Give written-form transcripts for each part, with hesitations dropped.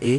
1،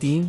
3،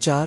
4،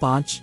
5،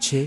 6،